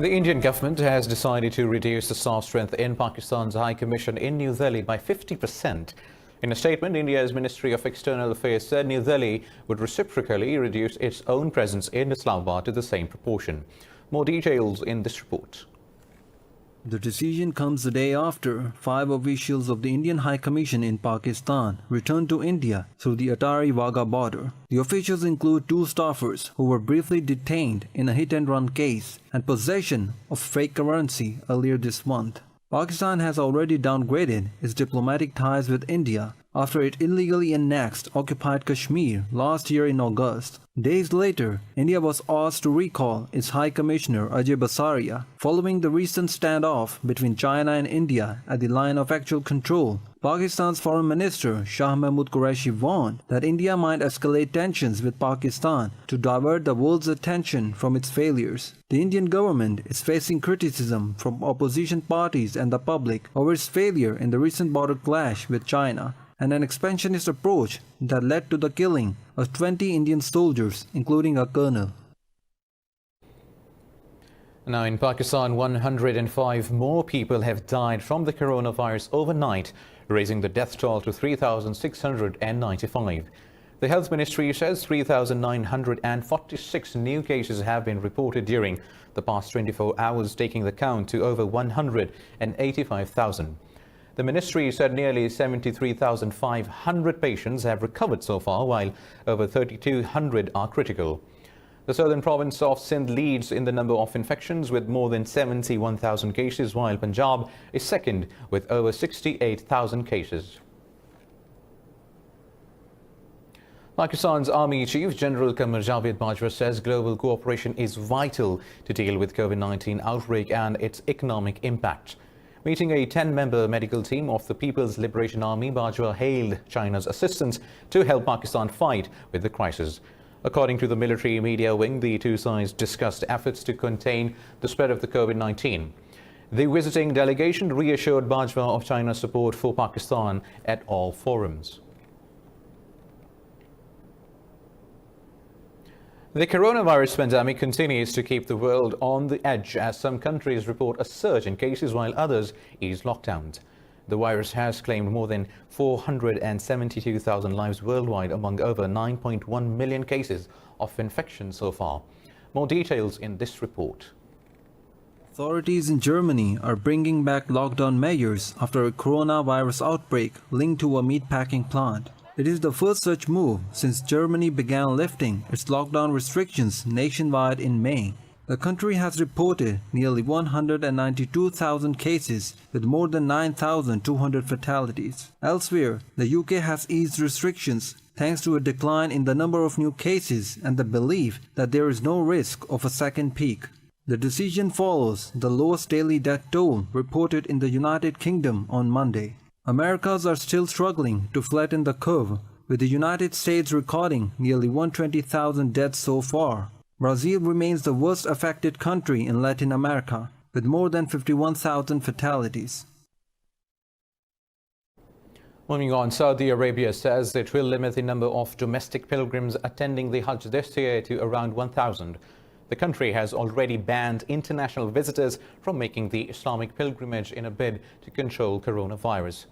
The Indian government has decided to reduce the staff strength in Pakistan's High Commission in New Delhi by 50%. In a statement, India's Ministry of External Affairs said New Delhi would reciprocally reduce its own presence in Islamabad to the same proportion. More details in this report. The decision comes the day after 5 officials of the Indian High Commission in Pakistan returned to India through the Attari-Wagah border. The officials include 2 staffers who were briefly detained in a hit-and-run case and possession of fake currency earlier this month. Pakistan has already downgraded its diplomatic ties with India after it illegally annexed occupied Kashmir last year in August. Days later, India was asked to recall its High Commissioner Ajay Basaria following the recent standoff between China and India at the line of actual control. Pakistan's Foreign Minister Shah Mahmood Qureshi warned that India might escalate tensions with Pakistan to divert the world's attention from its failures. The Indian government is facing criticism from opposition parties and the public over its failure in the recent border clash with China and an expansionist approach that led to the killing of 20 Indian soldiers, including a colonel. Now in Pakistan, 105 more people have died from the coronavirus overnight, raising the death toll to 3,695. The Health Ministry says 3,946 new cases have been reported during the past 24 hours, taking the count to over 185,000. The ministry said nearly 73,500 patients have recovered so far, while over 3,200 are critical. The southern province of Sindh leads in the number of infections with more than 71,000 cases, while Punjab is second with over 68,000 cases. Pakistan's Army Chief General Qamar Javed Bajwa says global cooperation is vital to deal with COVID-19 outbreak and its economic impact. Meeting a 10-member medical team of the People's Liberation Army, Bajwa hailed China's assistance to help Pakistan fight with the crisis. According to the military media wing, the two sides discussed efforts to contain the spread of the COVID-19. The visiting delegation reassured Bajwa of China's support for Pakistan at all forums. The coronavirus pandemic continues to keep the world on the edge as some countries report a surge in cases while others ease lockdowns. The virus has claimed more than 472,000 lives worldwide among over 9.1 million cases of infection so far. More details in this report. Authorities in Germany are bringing back lockdown measures after a coronavirus outbreak linked to a meatpacking plant. It is the first such move since Germany began lifting its lockdown restrictions nationwide in May. The country has reported nearly 192,000 cases with more than 9,200 fatalities. Elsewhere, the UK has eased restrictions thanks to a decline in the number of new cases and the belief that there is no risk of a second peak. The decision follows the lowest daily death toll reported in the United Kingdom on Monday. Americas are still struggling to flatten the curve, with the United States recording nearly 120,000 deaths so far. Brazil remains the worst affected country in Latin America, with more than 51,000 fatalities. Moving on, Saudi Arabia says it will limit the number of domestic pilgrims attending the Hajj this year to around 1,000. The country has already banned international visitors from making the Islamic pilgrimage in a bid to control coronavirus.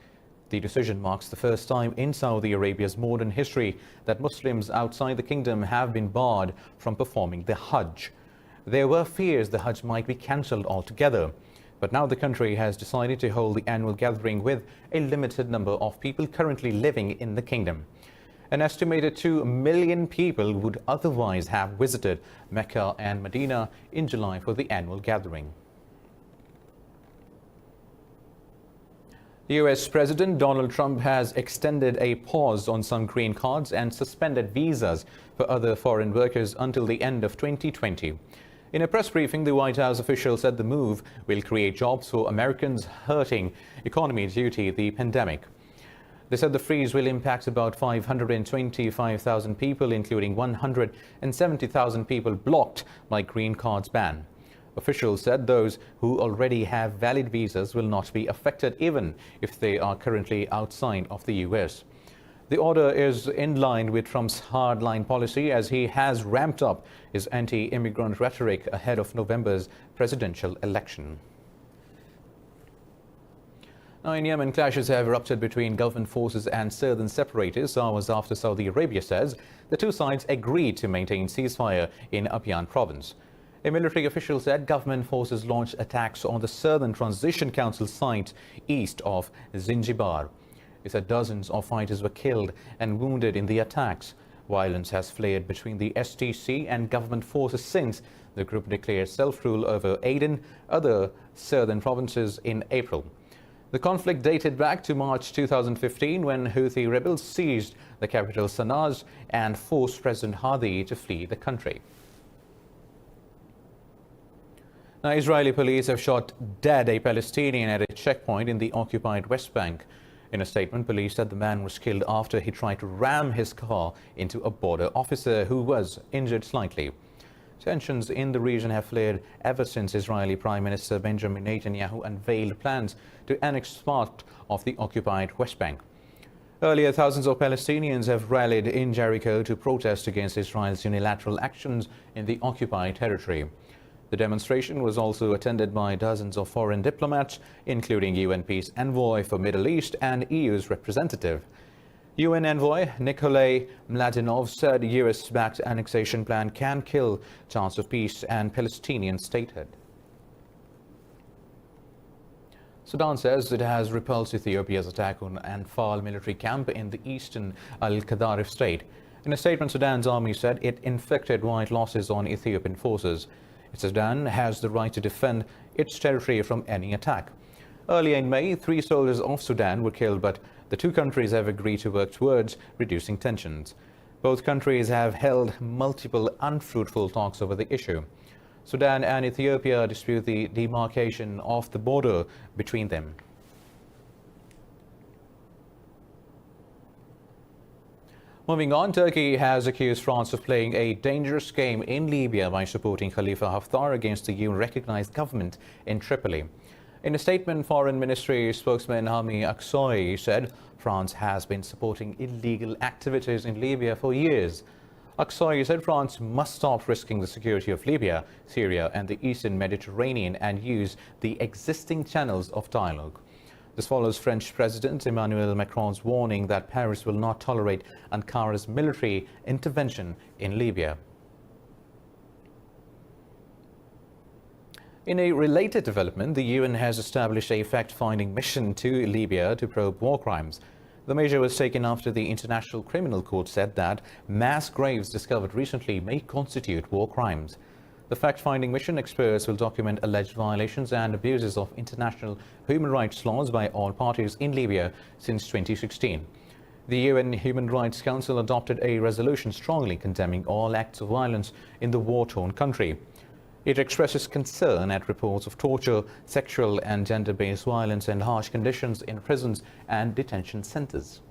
The decision marks the first time in Saudi Arabia's modern history that Muslims outside the kingdom have been barred from performing the Hajj. There were fears the Hajj might be cancelled altogether, but now the country has decided to hold the annual gathering with a limited number of people currently living in the kingdom. An estimated 2 million people would otherwise have visited Mecca and Medina in July for the annual gathering. US President Donald Trump has extended a pause on some green cards and suspended visas for other foreign workers until the end of 2020. In a press briefing, the White House official said the move will create jobs for Americans hurting economy due to the pandemic. They said the freeze will impact about 525,000 people, including 170,000 people blocked by green cards ban. Officials said those who already have valid visas will not be affected even if they are currently outside of the US. The order is in line with Trump's hardline policy as he has ramped up his anti-immigrant rhetoric ahead of November's presidential election. Now, in Yemen, clashes have erupted between government forces and southern separatists hours after Saudi Arabia says the two sides agreed to maintain ceasefire in Abyan province. A military official said government forces launched attacks on the Southern Transition Council site east of Zinjibar. He said dozens of fighters were killed and wounded in the attacks. Violence has flared between the STC and government forces since the group declared self-rule over Aden, other southern provinces in April. The conflict dated back to March 2015 when Houthi rebels seized the capital Sana'a and forced President Hadi to flee the country. Now, Israeli police have shot dead a Palestinian at a checkpoint in the occupied West Bank. In a statement, police said the man was killed after he tried to ram his car into a border officer who was injured slightly. Tensions in the region have flared ever since Israeli Prime Minister Benjamin Netanyahu unveiled plans to annex part of the occupied West Bank. Earlier, thousands of Palestinians have rallied in Jericho to protest against Israel's unilateral actions in the occupied territory. The demonstration was also attended by dozens of foreign diplomats, including UN Peace Envoy for Middle East and EU's representative. UN envoy Nikolay Mladenov said US-backed annexation plan can kill chance of peace and Palestinian statehood. Sudan says it has repulsed Ethiopia's attack on Anfal military camp in the eastern Al-Qadarif state. In a statement, Sudan's army said it inflicted wide losses on Ethiopian forces. Sudan has the right to defend its territory from any attack. Earlier in May, 3 soldiers of Sudan were killed, but the two countries have agreed to work towards reducing tensions. Both countries have held multiple unfruitful talks over the issue. Sudan and Ethiopia dispute the demarcation of the border between them. Moving on, Turkey has accused France of playing a dangerous game in Libya by supporting Khalifa Haftar against the UN-recognized government in Tripoli. In a statement, Foreign Ministry spokesman Hami Aksoy said France has been supporting illegal activities in Libya for years. Aksoy said France must stop risking the security of Libya, Syria and the Eastern Mediterranean and use the existing channels of dialogue. This follows French President Emmanuel Macron's warning that Paris will not tolerate Ankara's military intervention in Libya. In a related development, the UN has established a fact-finding mission to Libya to probe war crimes. The measure was taken after the International Criminal Court said that mass graves discovered recently may constitute war crimes. The fact-finding mission experts will document alleged violations and abuses of international human rights laws by all parties in Libya since 2016. The UN Human Rights Council adopted a resolution strongly condemning all acts of violence in the war-torn country. It expresses concern at reports of torture, sexual and gender-based violence and harsh conditions in prisons and detention centers.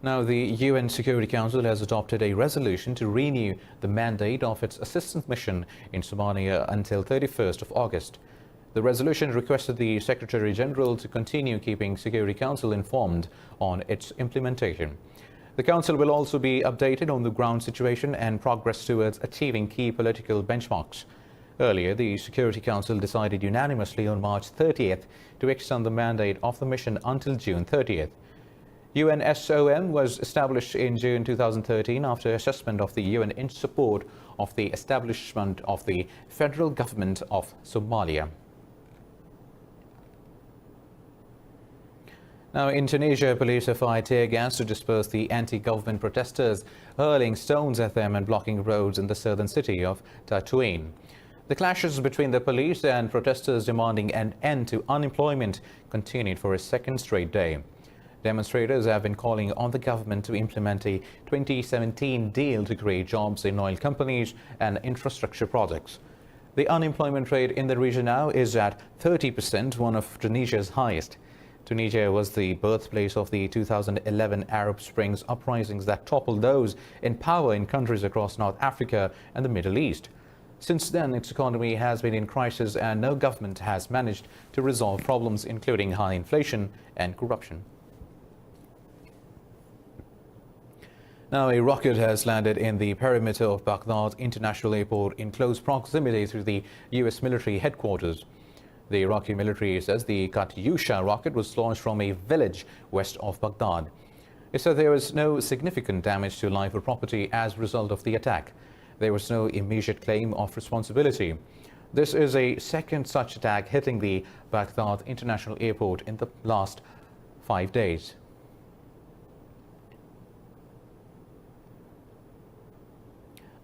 Now, the UN Security Council has adopted a resolution to renew the mandate of its assistance mission in Somalia until 31st of August. The resolution requested the Secretary General to continue keeping Security Council informed on its implementation. The Council will also be updated on the ground situation and progress towards achieving key political benchmarks. Earlier, the Security Council decided unanimously on March 30th to extend the mandate of the mission until June 30th. UNSOM was established in June 2013 after assessment of the UN in support of the establishment of the federal government of Somalia. Now, in Tunisia, police have fired tear gas to disperse the anti-government protesters, hurling stones at them and blocking roads in the southern city of Tatooine. The clashes between the police and protesters demanding an end to unemployment continued for a second straight day. Demonstrators have been calling on the government to implement a 2017 deal to create jobs in oil companies and infrastructure projects. The unemployment rate in the region now is at 30%, one of Tunisia's highest. Tunisia was the birthplace of the 2011 Arab Springs uprisings that toppled those in power in countries across North Africa and the Middle East. Since then, its economy has been in crisis and no government has managed to resolve problems including high inflation and corruption. Now, a rocket has landed in the perimeter of Baghdad International Airport in close proximity to the U.S. military headquarters. The Iraqi military says the Katyusha rocket was launched from a village west of Baghdad. It said there was no significant damage to life or property as a result of the attack. There was no immediate claim of responsibility. This is a second such attack hitting the Baghdad International Airport in the last 5 days.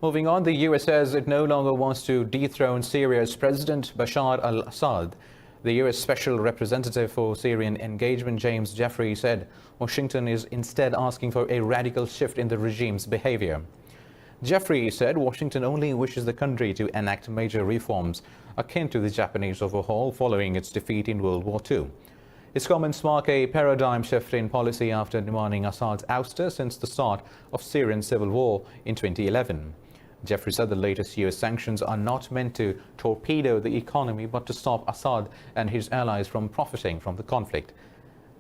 Moving on, the US says it no longer wants to dethrone Syria's President Bashar al-Assad. The US Special Representative for Syrian Engagement, James Jeffrey, said Washington is instead asking for a radical shift in the regime's behavior. Jeffrey said Washington only wishes the country to enact major reforms akin to the Japanese overhaul following its defeat in World War II. His comments mark a paradigm shift in policy after demanding Assad's ouster since the start of Syrian civil war in 2011. Jeffrey said the latest US sanctions are not meant to torpedo the economy but to stop Assad and his allies from profiting from the conflict.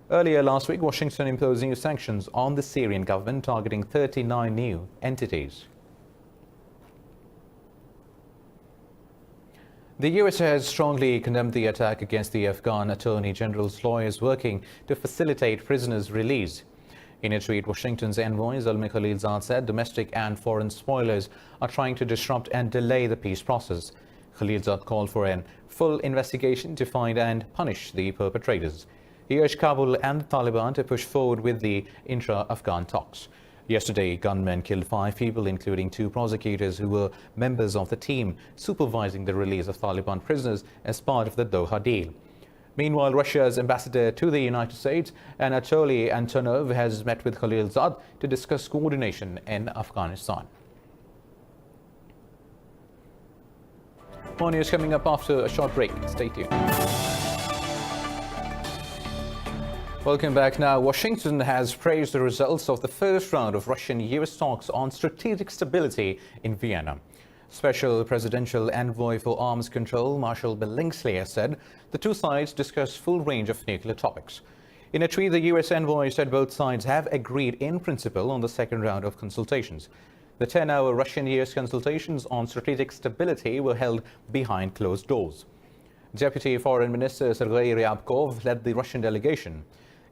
Earlier last week, Washington imposed new sanctions on the Syrian government targeting 39 new entities. The US has strongly condemned the attack against the Afghan Attorney General's lawyers working to facilitate prisoners' release. In a tweet, Washington's envoy Zalmi Khalilzad said domestic and foreign spoilers are trying to disrupt and delay the peace process. Khalilzad called for a full investigation to find and punish the perpetrators. He urged Kabul and the Taliban to push forward with the intra-Afghan talks. Yesterday, gunmen killed 5 people, including 2 prosecutors who were members of the team supervising the release of Taliban prisoners as part of the Doha deal. Meanwhile, Russia's ambassador to the United States, Anatoly Antonov, has met with Khalilzad to discuss coordination in Afghanistan. More news coming up after a short break. Stay tuned. Welcome back. Now, Washington has praised the results of the first round of Russian-US talks on strategic stability in Vienna. Special Presidential Envoy for Arms Control, Marshal Billingsley, has said the two sides discussed full range of nuclear topics. In a tweet, the U.S. envoy said both sides have agreed in principle on the second round of consultations. The 10-hour Russian-US consultations on strategic stability were held behind closed doors. Deputy Foreign Minister Sergei Ryabkov led the Russian delegation.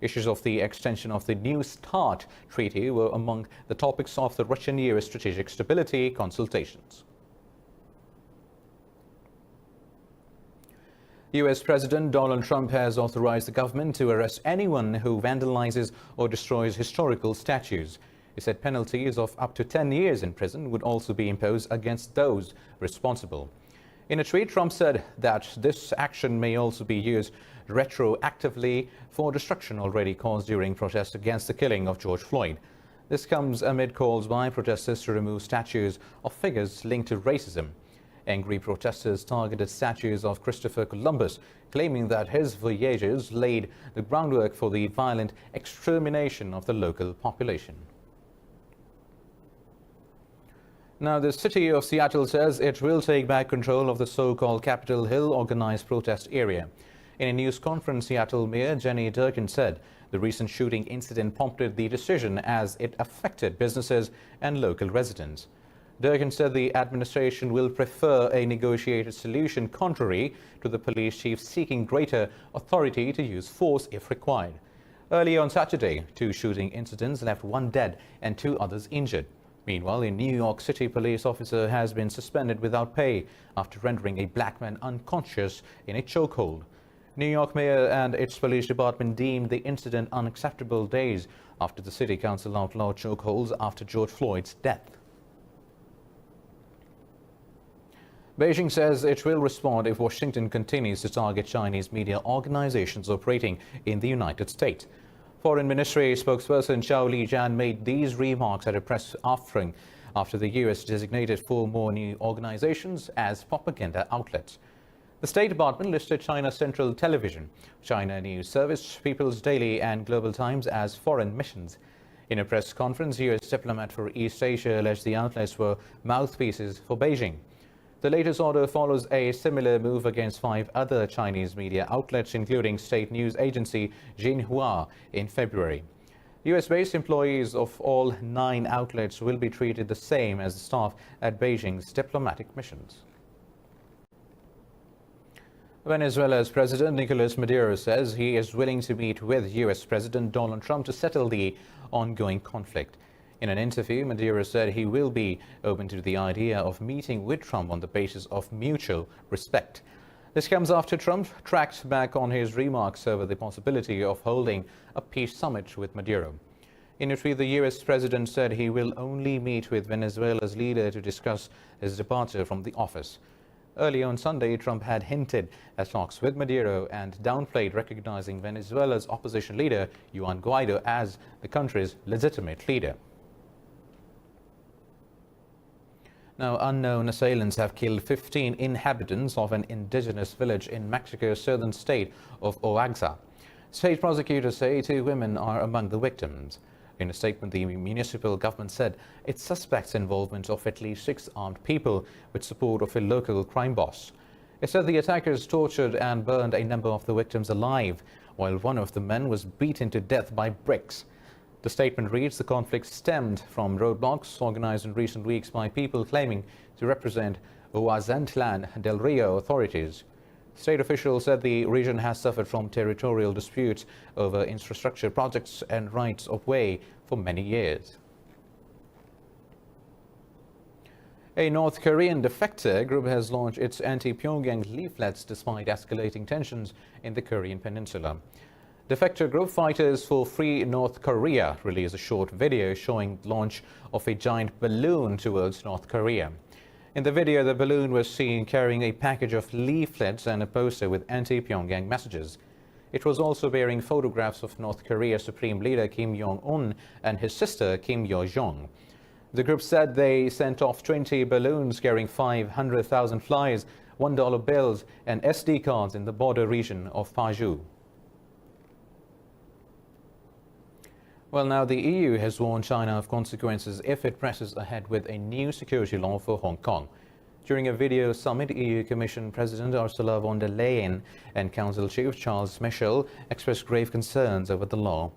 Issues of the extension of the New START treaty were among the topics of the Russian-US strategic stability consultations. U.S. President Donald Trump has authorized the government to arrest anyone who vandalizes or destroys historical statues. He said penalties of up to 10 years in prison would also be imposed against those responsible. In a tweet, Trump said that this action may also be used retroactively for destruction already caused during protests against the killing of George Floyd. This comes amid calls by protesters to remove statues of figures linked to racism. Angry protesters targeted statues of Christopher Columbus, claiming that his voyages laid the groundwork for the violent extermination of the local population. Now, the city of Seattle says it will take back control of the so-called Capitol Hill organized protest area. In a news conference, Seattle Mayor Jenny Durkan said the recent shooting incident prompted the decision as it affected businesses and local residents. Durkan said the administration will prefer a negotiated solution contrary to the police chief seeking greater authority to use force if required. Earlier on Saturday, 2 shooting incidents left 1 dead and 2 others injured. Meanwhile, a New York City police officer has been suspended without pay after rendering a black man unconscious in a chokehold. New York mayor and its police department deemed the incident unacceptable days after the city council outlawed chokeholds after George Floyd's death. Beijing says it will respond if Washington continues to target Chinese media organizations operating in the United States. Foreign Ministry spokesperson Zhao Lijian made these remarks at a press offering after the U.S. designated 4 more new organizations as propaganda outlets. The State Department listed China Central Television, China News Service, People's Daily and Global Times as foreign missions. In a press conference, U.S. diplomat for East Asia alleged the outlets were mouthpieces for Beijing. The latest order follows a similar move against 5 other Chinese media outlets, including state news agency Xinhua, in February. US-based employees of all 9 outlets will be treated the same as the staff at Beijing's diplomatic missions. Venezuela's President Nicolas Maduro says he is willing to meet with US President Donald Trump to settle the ongoing conflict. In an interview, Maduro said he will be open to the idea of meeting with Trump on the basis of mutual respect. This comes after Trump tracked back on his remarks over the possibility of holding a peace summit with Maduro. In a tweet, the US president said he will only meet with Venezuela's leader to discuss his departure from the office. Earlier on Sunday, Trump had hinted at talks with Maduro and downplayed recognizing Venezuela's opposition leader, Juan Guaido, as the country's legitimate leader. Now, unknown assailants have killed 15 inhabitants of an indigenous village in Mexico's southern state of Oaxaca. State prosecutors say 2 women are among the victims. In a statement, the municipal government said it suspects involvement of at least 6 armed people with support of a local crime boss. It said the attackers tortured and burned a number of the victims alive, while one of the men was beaten to death by bricks. The statement reads the conflict stemmed from roadblocks organized in recent weeks by people claiming to represent Oazantlan del Rio authorities. State officials said the region has suffered from territorial disputes over infrastructure projects and rights of way for many years. A North Korean defector group has launched its anti-Pyongyang leaflets despite escalating tensions in the Korean peninsula. Defector group Fighters for Free North Korea released a short video showing the launch of a giant balloon towards North Korea. In the video, the balloon was seen carrying a package of leaflets and a poster with anti-Pyongyang messages. It was also bearing photographs of North Korea's Supreme Leader Kim Jong-un and his sister Kim Yo-jong. The group said they sent off 20 balloons carrying 500,000 flyers, $1 bills and SD cards in the border region of Paju. Well, now the EU has warned China of consequences if it presses ahead with a new security law for Hong Kong. During a video summit, EU Commission President Ursula von der Leyen and Council Chief Charles Michel expressed grave concerns over the law.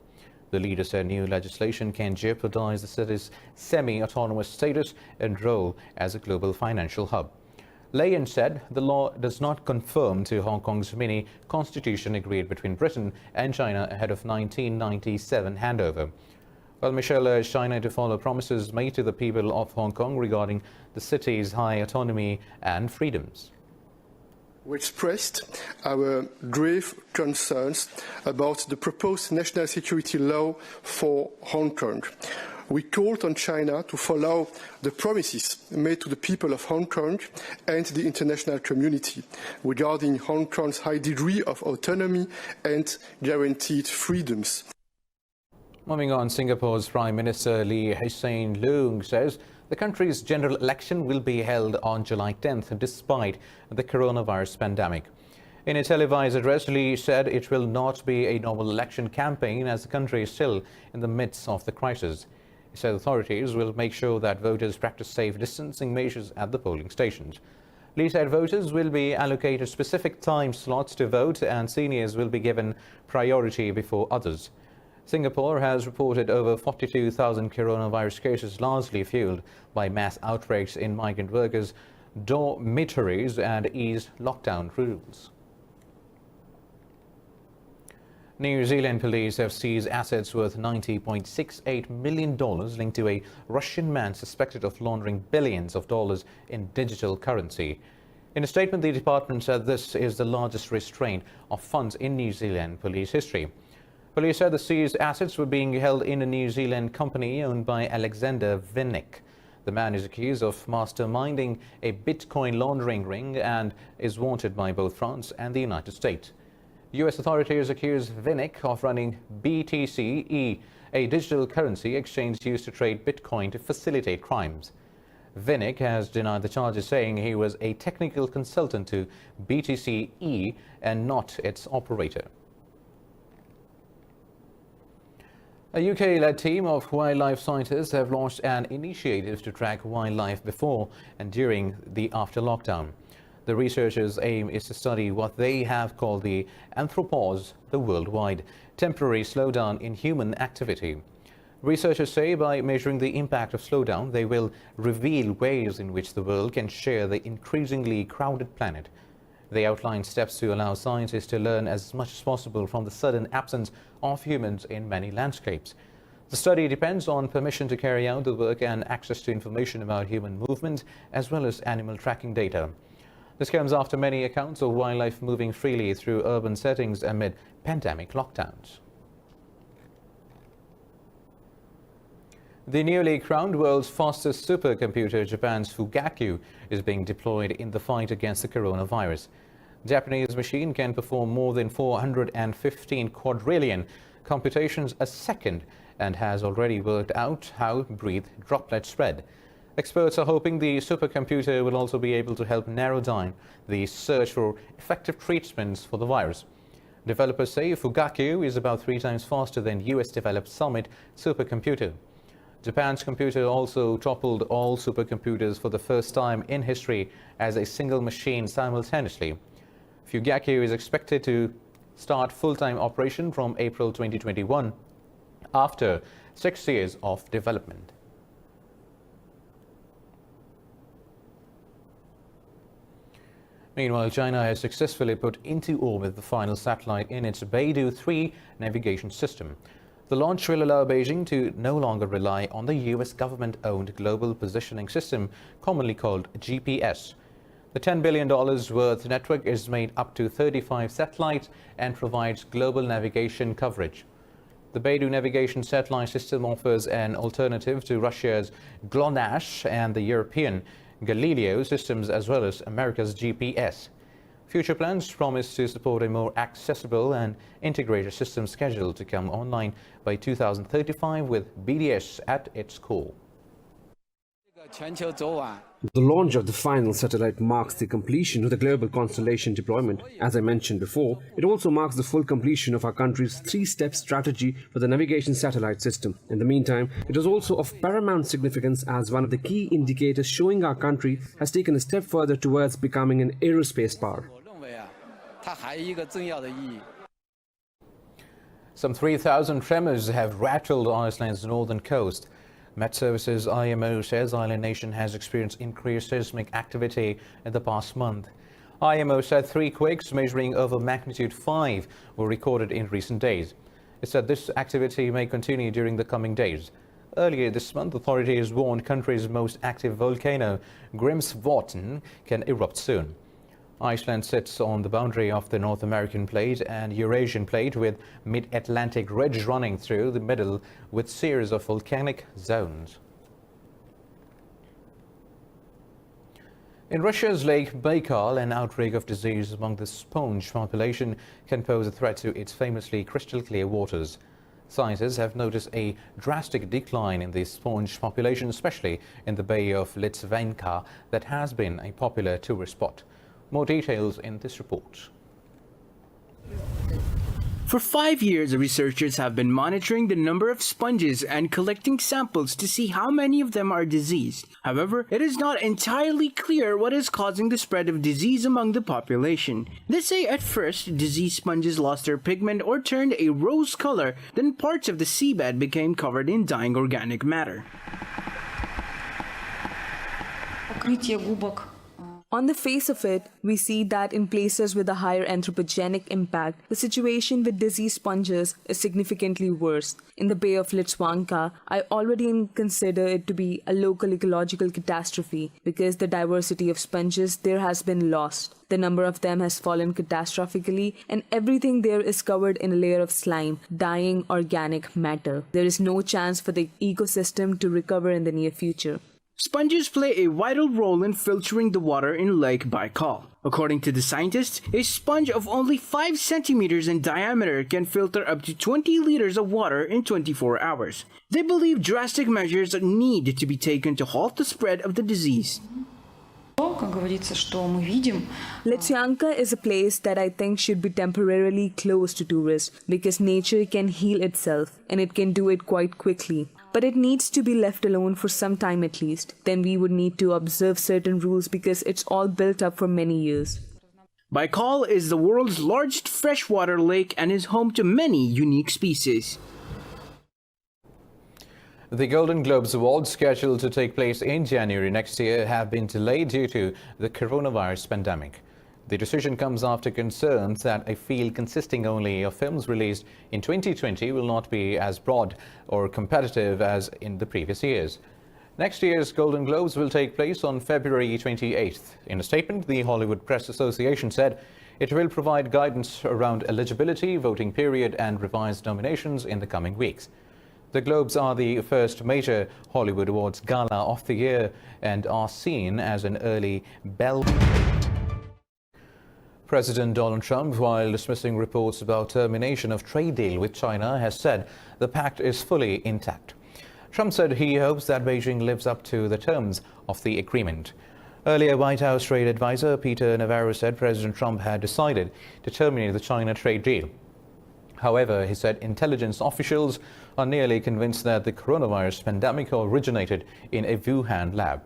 The leader said new legislation can jeopardize the city's semi-autonomous status and role as a global financial hub. Leyen said the law does not conform to Hong Kong's mini-constitution agreed between Britain and China ahead of 1997 handover. While Michel urged China to follow promises made to the people of Hong Kong regarding the city's high autonomy and freedoms. We expressed our grave concerns about the proposed national security law for Hong Kong. We called on China to follow the promises made to the people of Hong Kong and the international community regarding Hong Kong's high degree of autonomy and guaranteed freedoms. Moving on, Singapore's Prime Minister Lee Hsien Loong says the country's general election will be held on July 10th despite the coronavirus pandemic. In a televised address, Lee said it will not be a normal election campaign as the country is still in the midst of the crisis. He said authorities will make sure that voters practice safe distancing measures at the polling stations. Lee said voters will be allocated specific time slots to vote and seniors will be given priority before others. Singapore has reported over 42,000 coronavirus cases, largely fueled by mass outbreaks in migrant workers' dormitories and eased lockdown rules. New Zealand police have seized assets worth $90.68 million linked to a Russian man suspected of laundering billions of dollars in digital currency. In a statement, the department said this is the largest restraint of funds in New Zealand police history. Police said the seized assets were being held in a New Zealand company owned by Alexander Vinnick. The man is accused of masterminding a Bitcoin laundering ring and is wanted by both France and the United States. U.S. authorities accuse Vinnick of running BTC, a digital currency exchange used to trade Bitcoin to facilitate crimes. Vinnick has denied the charges, saying he was a technical consultant to BTC and not its operator. A UK-led team of wildlife scientists have launched an initiative to track wildlife before and during the after lockdown. The researchers' aim is to study what they have called the anthropause, the worldwide temporary slowdown in human activity. Researchers say by measuring the impact of slowdown, they will reveal ways in which the world can share the increasingly crowded planet. They outline steps to allow scientists to learn as much as possible from the sudden absence of humans in many landscapes. The study depends on permission to carry out the work and access to information about human movement as well as animal tracking data. This comes after many accounts of wildlife moving freely through urban settings amid pandemic lockdowns. The newly crowned world's fastest supercomputer, Japan's Fugaku, is being deployed in the fight against the coronavirus. Japanese machine can perform more than 415 quadrillion computations a second and has already worked out how breathe droplets spread. Experts are hoping the supercomputer will also be able to help narrow down the search for effective treatments for the virus. Developers say Fugaku is about 3 times faster than US-developed Summit supercomputer. Japan's computer also toppled all supercomputers for the first time in history as a single machine simultaneously. Fugaku is expected to start full-time operation from April 2021 after 6 years of development. Meanwhile, China has successfully put into orbit the final satellite in its Beidou 3 navigation system. The launch will allow Beijing to no longer rely on the US government-owned Global Positioning System, commonly called GPS. The $10 billion worth network is made up to 35 satellites and provides global navigation coverage. The Beidou navigation satellite system offers an alternative to Russia's GLONASS and the European Galileo systems as well as America's GPS. Future plans promise to support a more accessible and integrated system scheduled to come online by 2035 with BDS at its core. The launch of the final satellite marks the completion of the global constellation deployment. As I mentioned before, it also marks the full completion of our country's 3-step strategy for the navigation satellite system. In the meantime, it is also of paramount significance as one of the key indicators showing our country has taken a step further towards becoming an aerospace power. Some 3,000 tremors have rattled Iceland's northern coast. Met Services IMO says island nation has experienced increased seismic activity in the past month. IMO said 3 quakes measuring over magnitude 5 were recorded in recent days. It said this activity may continue during the coming days. Earlier this month, authorities warned country's most active volcano, Grímsvötn, can erupt soon. Iceland sits on the boundary of the North American plate and Eurasian plate with mid-Atlantic ridge running through the middle with series of volcanic zones. In Russia's Lake Baikal, an outbreak of disease among the sponge population can pose a threat to its famously crystal clear waters. Scientists have noticed a drastic decline in the sponge population, especially in the Bay of Litsvenka that has been a popular tourist spot. More details in this report. For 5 years, researchers have been monitoring the number of sponges and collecting samples to see how many of them are diseased. However, it is not entirely clear what is causing the spread of disease among the population. They say at first, diseased sponges lost their pigment or turned a rose color, then parts of the seabed became covered in dying organic matter. On the face of it, we see that in places with a higher anthropogenic impact, the situation with diseased sponges is significantly worse. In the Bay of Litsvenka, I already consider it to be a local ecological catastrophe because the diversity of sponges there has been lost. The number of them has fallen catastrophically and everything there is covered in a layer of slime, dying organic matter. There is no chance for the ecosystem to recover in the near future. Sponges play a vital role in filtering the water in Lake Baikal. According to the scientists, a sponge of only 5 centimeters in diameter can filter up to 20 liters of water in 24 hours. They believe drastic measures need to be taken to halt the spread of the disease. Как говорится, что мы видим. Lechyanka is a place that I think should be temporarily closed to tourists because nature can heal itself and it can do it quite quickly. But it needs to be left alone for some time at least. Then we would need to observe certain rules because it's all built up for many years. Baikal is the world's largest freshwater lake and is home to many unique species. The Golden Globes Awards, scheduled to take place in January next year, have been delayed due to the coronavirus pandemic. The decision comes after concerns that a field consisting only of films released in 2020 will not be as broad or competitive as in the previous years. Next year's Golden Globes will take place on February 28th. In a statement, the Hollywood Press Association said it will provide guidance around eligibility, voting period and revised nominations in the coming weeks. The Globes are the first major Hollywood Awards gala of the year and are seen as an early bell. President Donald Trump, while dismissing reports about termination of trade deal with China, has said the pact is fully intact. Trump said he hopes that Beijing lives up to the terms of the agreement. Earlier, White House trade advisor Peter Navarro said President Trump had decided to terminate the China trade deal. However, he said intelligence officials are nearly convinced that the coronavirus pandemic originated in a Wuhan lab.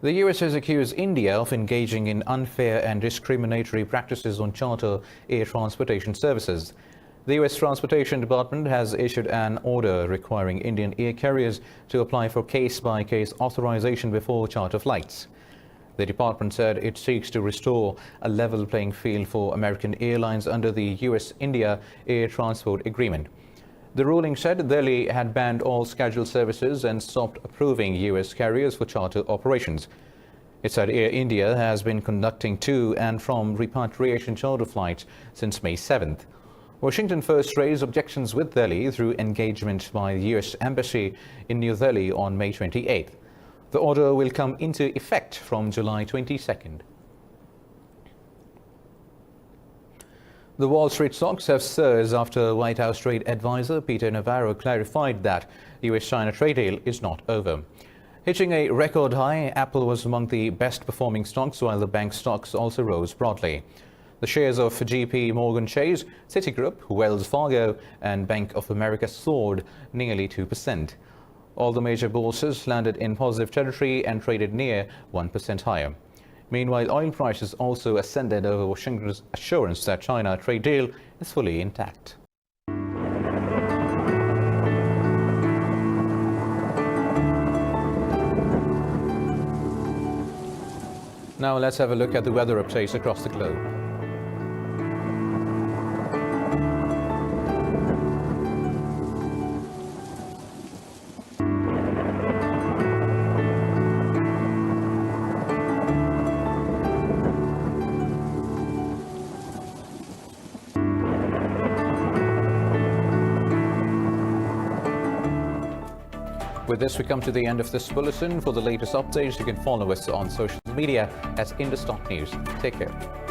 The US has accused India of engaging in unfair and discriminatory practices on charter air transportation services. The US Transportation Department has issued an order requiring Indian air carriers to apply for case-by-case authorization before charter flights. The department said it seeks to restore a level playing field for American airlines under the US-India Air Transport Agreement. The ruling said Delhi had banned all scheduled services and stopped approving US carriers for charter operations. It said Air India has been conducting to and from repatriation charter flights since May 7th. Washington first raised objections with Delhi through engagement by the US Embassy in New Delhi on May 28th. The order will come into effect from July 22nd. The Wall Street stocks have surged after White House trade advisor Peter Navarro clarified that the US-China trade deal is not over. Hitting a record high, Apple was among the best performing stocks, while the bank stocks also rose broadly. The shares of JP Morgan Chase, Citigroup, Wells Fargo and Bank of America soared nearly 2%. All the major bourses landed in positive territory and traded near 1% higher. Meanwhile, oil prices also ascended over Washington's assurance that China trade deal is fully intact. Now let's have a look at the weather updates across the globe. With this, we come to the end of this bulletin. For the latest updates, you can follow us on social media as Indus News. Take care.